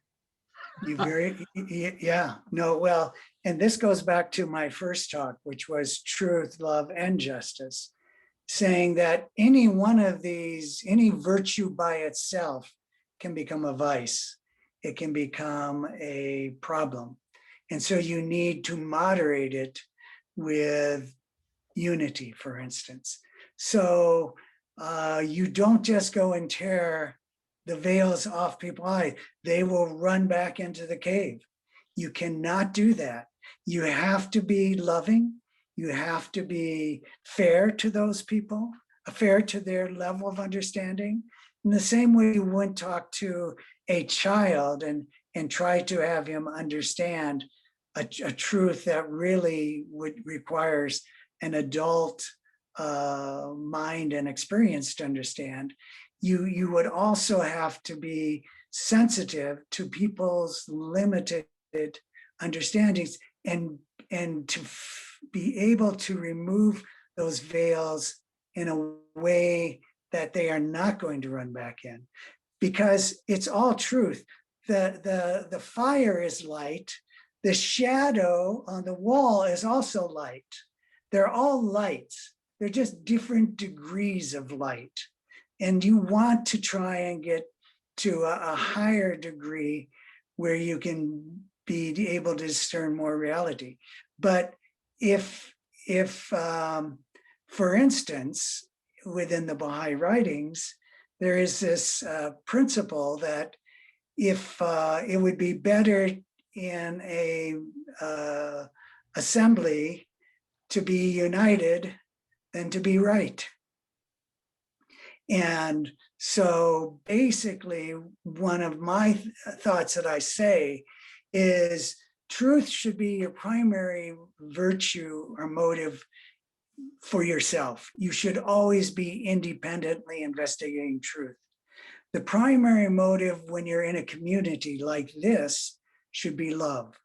[SPEAKER 2] Yeah, no, well, and this goes back to my first talk, which was truth, love, and justice, saying that any one of these, any virtue by itself can become a vice. It can become a problem. And so you need to moderate it with unity, for instance. So you don't just go and tear the veils off people's eyes. They will run back into the cave. You cannot do that. You have to be loving. You have to be fair to those people, fair to their level of understanding. In the same way you wouldn't talk to a child and try to have him understand a truth that really requires an adult mind and experience to understand. You would also have to be sensitive to people's limited understandings and to be able to remove those veils in a way that they are not going to run back in, because it's all truth. The fire is light. The shadow on the wall is also light. They're all lights. They're just different degrees of light. And you want to try and get to a higher degree where you can be able to discern more reality. But if for instance, within the Baha'i writings, there is this principle that if it would be better in a assembly to be united than to be right. And so basically, one of my thoughts that I say is truth should be your primary virtue or motive for yourself. You should always be independently investigating truth. The primary motive when you're in a community like this should be love.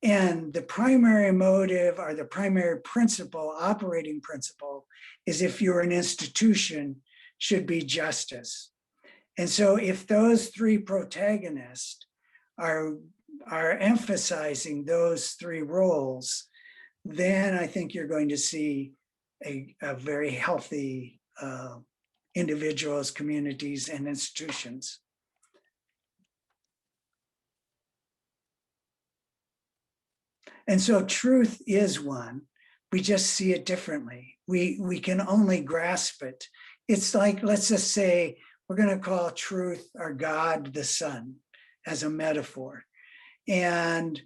[SPEAKER 2] And the primary motive or the primary principle, operating principle, is if you're an institution, should be justice. And so if those three protagonists are emphasizing those three roles, then I think you're going to see a very healthy individuals, communities, and institutions. And so truth is one. We just see it differently. We can only grasp it. It's like, let's just say, we're going to call truth or God the sun as a metaphor. And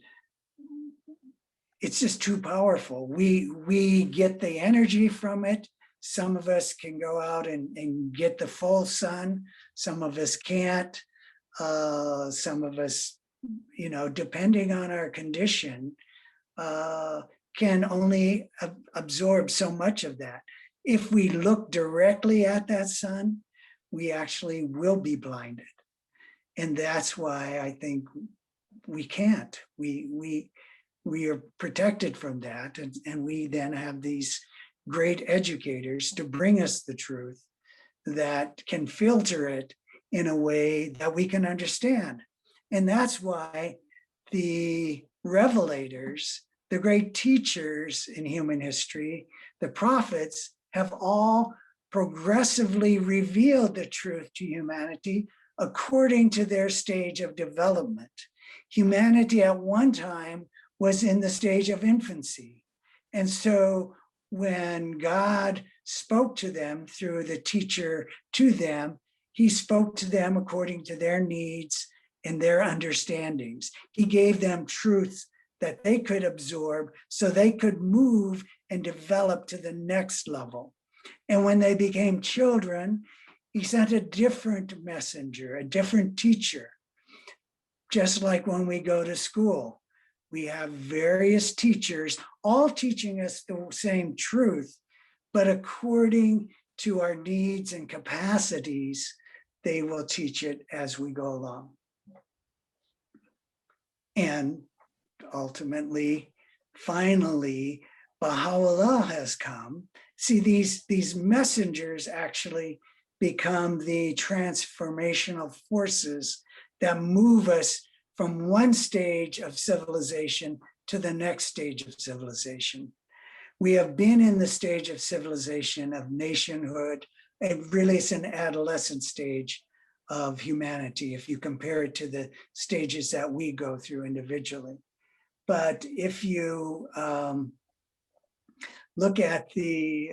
[SPEAKER 2] it's just too powerful. We get the energy from it. Some of us can go out and get the full sun. Some of us can't. Some of us, depending on our condition, can only absorb so much of that. If we look directly at that sun, we actually will be blinded. And that's why I think we can't. We are protected from that. And we then have these great educators to bring us the truth that can filter it in a way that we can understand. And that's why the revelators, the great teachers in human history, the prophets, have all progressively revealed the truth to humanity according to their stage of development. Humanity at one time was in the stage of infancy. And so when God spoke to them through the teacher to them, he spoke to them according to their needs and their understandings. He gave them truths that they could absorb so they could move and develop to the next level. And when they became children, he sent a different messenger, a different teacher. Just like when we go to school, we have various teachers all teaching us the same truth, but according to our needs and capacities, they will teach it as we go along. And ultimately, finally, Baha'u'llah has come. See, these messengers actually become the transformational forces that move us from one stage of civilization to the next stage of civilization. We have been in the stage of civilization, of nationhood, and really it's an adolescent stage of humanity if you compare it to the stages that we go through individually. But if you look at the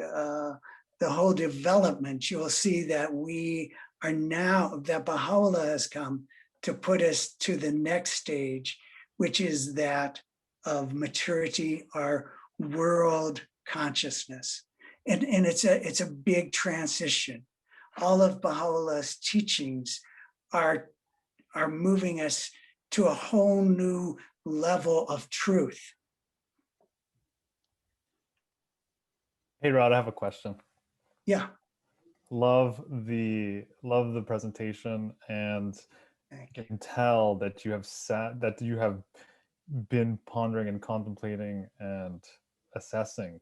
[SPEAKER 2] whole development, you'll see that we are now, that Baha'u'llah has come to put us to the next stage, which is that of maturity, our world consciousness. And it's a big transition. All of Baha'u'llah's teachings are moving us to a whole new level of truth.
[SPEAKER 4] Hey Rod, I have a question.
[SPEAKER 2] Yeah.
[SPEAKER 4] Love the presentation, and I can tell that you have been pondering and contemplating and assessing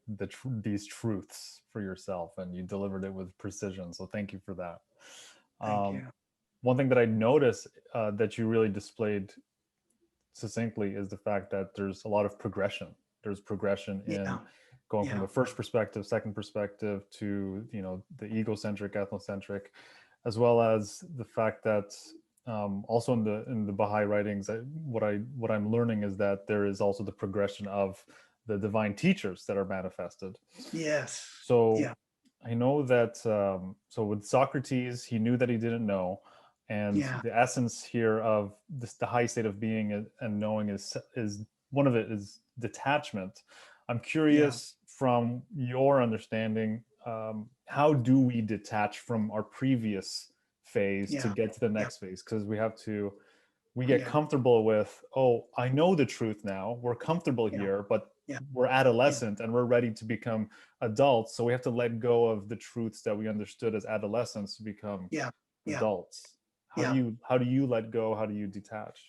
[SPEAKER 4] these truths for yourself, and you delivered it with precision. So thank you for that.
[SPEAKER 2] Thank you.
[SPEAKER 4] One thing that I noticed that you really displayed succinctly is the fact that there's a lot of progression. There's progression in going from the first perspective, second perspective to, the egocentric, ethnocentric, as well as the fact that also in the Baha'i writings, what I'm learning is that there is also the progression of the divine teachers that are manifested.
[SPEAKER 2] Yes.
[SPEAKER 4] So I know that, so with Socrates, he knew that he didn't know. And the essence here of the high state of being and knowing is one of it is detachment. I'm curious from your understanding, how do we detach from our previous phase to get to the next phase? Because we get comfortable with, oh, I know the truth now. We're comfortable here, but we're adolescent and we're ready to become adults. So we have to let go of the truths that we understood as adolescents to become adults. How do you let go? How do you detach?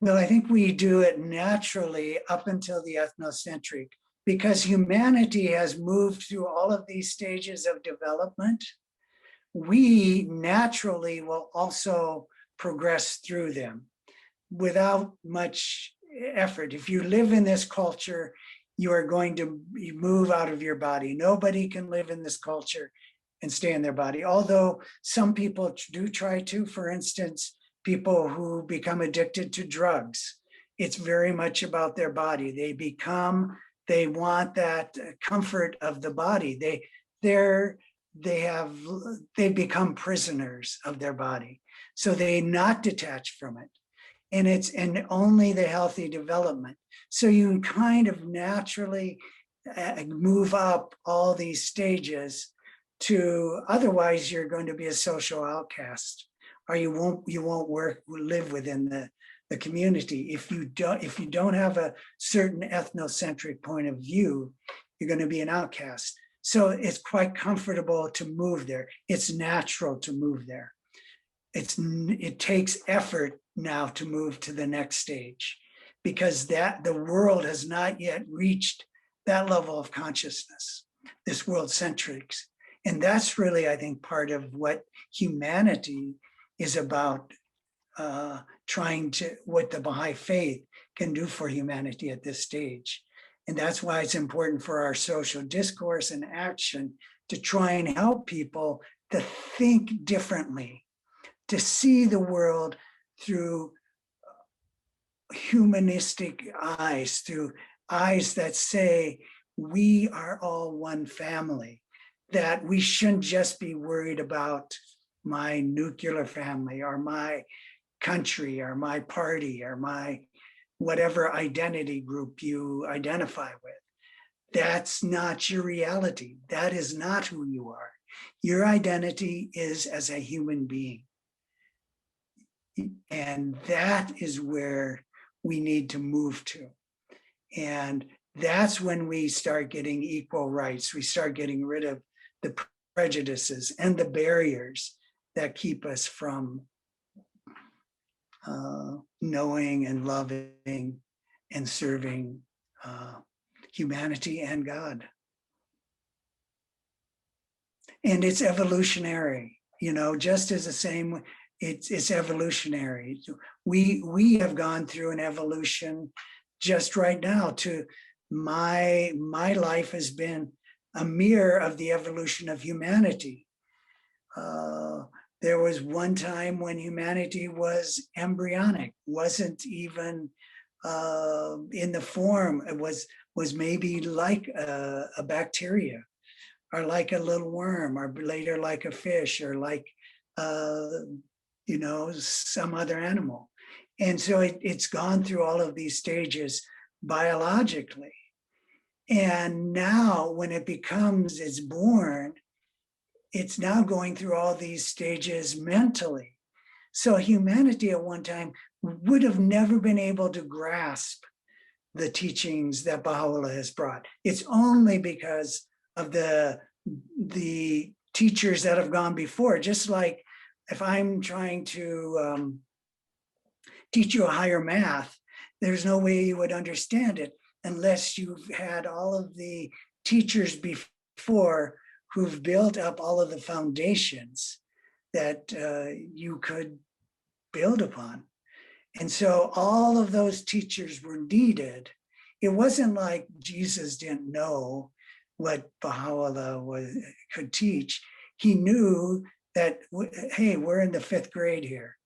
[SPEAKER 2] Well, I think we do it naturally up until the ethnocentric, because humanity has moved through all of these stages of development. We naturally will also progress through them without much effort. If you live in this culture, you are going to move out of your body. Nobody can live in this culture and stay in their body. Although some people do try to, for instance, people who become addicted to drugs, it's very much about their body. They want that comfort of the body. They become prisoners of their body. So they not detach from it. And only the healthy development. So you kind of naturally move up all these stages to, otherwise you're going to be a social outcast, or you won't live within the community. If you don't have a certain ethnocentric point of view, you're going to be an outcast. So it's quite comfortable to move there. It's natural to move there. it takes effort now to move to the next stage, because the world has not yet reached that level of consciousness, this world centrics. And that's really, I think, part of what humanity is about, what the Baha'i faith can do for humanity at this stage. And that's why it's important for our social discourse and action to try and help people to think differently, to see the world through humanistic eyes, through eyes that say, we are all one family, that we shouldn't just be worried about my nuclear family or my country or my party or my whatever identity group you identify with. That's not your reality. That is not who you are. Your identity is as a human being. And that is where we need to move to. And that's when we start getting equal rights. We start getting rid of the prejudices and the barriers that keep us from knowing and loving and serving humanity and God. And it's evolutionary, just as the same, it's evolutionary. We have gone through an evolution just right now. To my life has been a mirror of the evolution of humanity. There was one time when humanity was embryonic, wasn't even in the form, it was maybe like a bacteria, or like a little worm, or later like a fish, or like some other animal. And so it's gone through all of these stages biologically. And now when it's born, it's now going through all these stages mentally. So humanity at one time would have never been able to grasp the teachings that Baha'u'llah has brought. It's only because of the teachers that have gone before. Just like if I'm trying to teach you a higher math, there's no way you would understand it unless you've had all of the teachers before who've built up all of the foundations that you could build upon. And so all of those teachers were needed. It wasn't like Jesus didn't know what Baha'u'llah could teach. He knew that, hey, we're in the 5th grade here.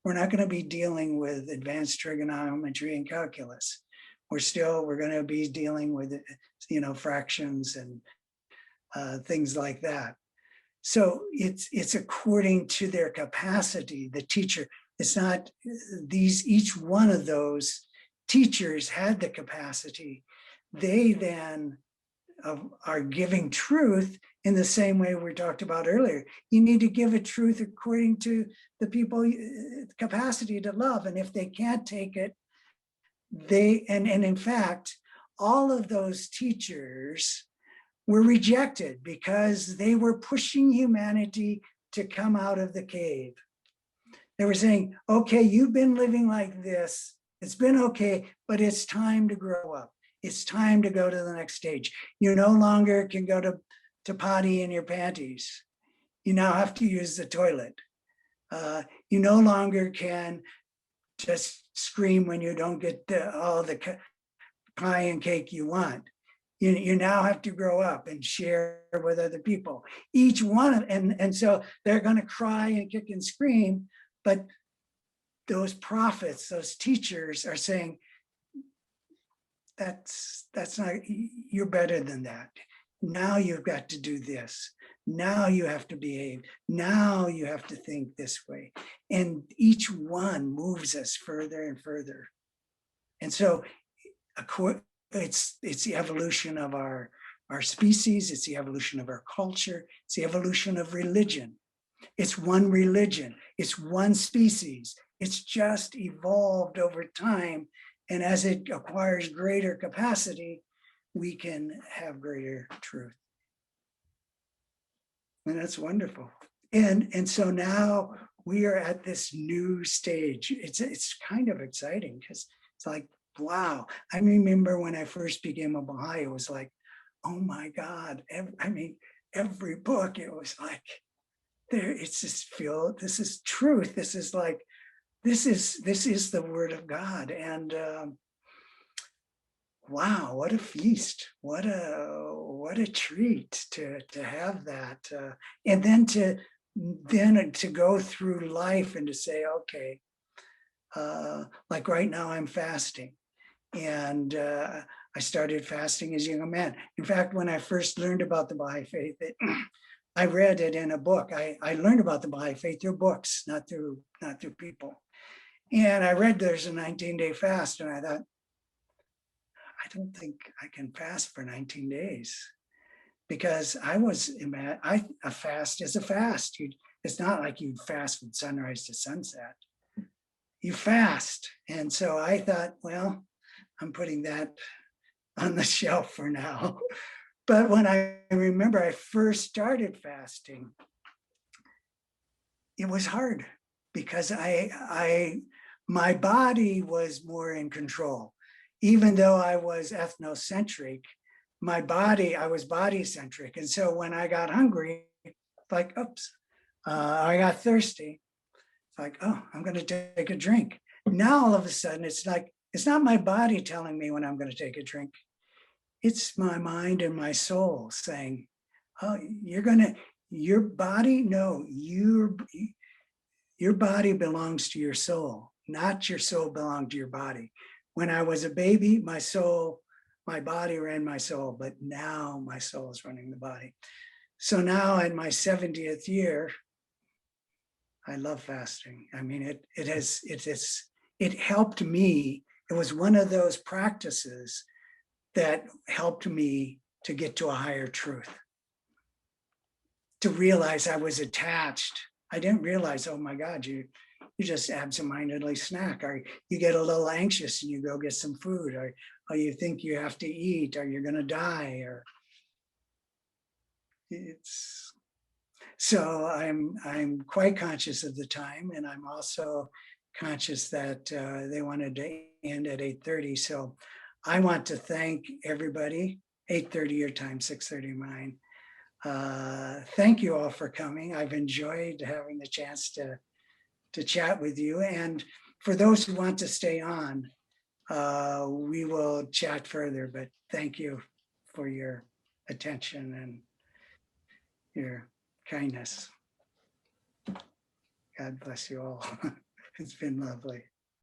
[SPEAKER 2] We're not going to be dealing with advanced trigonometry and calculus. We're going to be dealing with, fractions and things like that. So it's according to their capacity. The teacher, it's not each one of those teachers had the capacity. They then are giving truth in the same way we talked about earlier. You need to give a truth according to the people's capacity to love. And if they can't take it, and in fact, all of those teachers were rejected because they were pushing humanity to come out of the cave. They were saying, okay, you've been living like this. It's been okay, but it's time to grow up. It's time to go to the next stage. You no longer can go to potty in your panties. You now have to use the toilet. You no longer can just scream when you don't get all the pie and cake you want. You now have to grow up and share with other people. Each one, and so they're going to cry and kick and scream, but those prophets, those teachers are saying, that's not, you're better than that. Now you've got to do this. Now you have to behave. Now you have to think this way. And each one moves us further and further. And so it's the evolution of our species. It's the evolution of our culture. It's the evolution of religion. It's one religion. It's one species. It's just evolved over time. And as it acquires greater capacity, we can have greater truth. And that's wonderful. And so now we are at this new stage. It's kind of exciting because it's like, wow. I remember when I first became a Baha'i, it was like, oh my God. Every book, it was like, it's just feel, this is truth. This is like, this is the word of God. And wow, what a feast. What a treat to have that. And then to go through life and to say, okay, like right now I'm fasting. And I started fasting as a young man. In fact, when I first learned about the Baha'i faith, I read it in a book. I learned about the Baha'i faith through books, not through people. And I read there's a 19-day fast, and I thought, I don't think I can fast for 19 days because a fast is a fast. It's not like you fast from sunrise to sunset. You fast. And so I thought, well, I'm putting that on the shelf for now. But when I remember I first started fasting, it was hard because my body was more in control. Even though I was ethnocentric, I was body-centric. And so when I got hungry, like, oops, I got thirsty. It's like, oh, I'm going to take a drink. Now, all of a sudden, it's like, it's not my body telling me when I'm going to take a drink. It's my mind and my soul saying, oh, your body, no, your body belongs to your soul, not your soul belonged to your body. When I was a baby, my body ran my soul, but now my soul is running the body. So now in my 70th year, I love fasting. I mean, it helped me. It was one of those practices that helped me to get to a higher truth, to realize I was attached. I didn't realize, oh my God, you just absentmindedly snack, or you get a little anxious and you go get some food, or you think you have to eat, or you're going to die, or so I'm quite conscious of the time, and I'm also conscious that they wanted to end at 8:30. So I want to thank everybody. 8:30 your time, 6:30 mine. Thank you all for coming. I've enjoyed having the chance to chat with you. And for those who want to stay on, we will chat further, but thank you for your attention and your kindness. God bless you all. It's been lovely.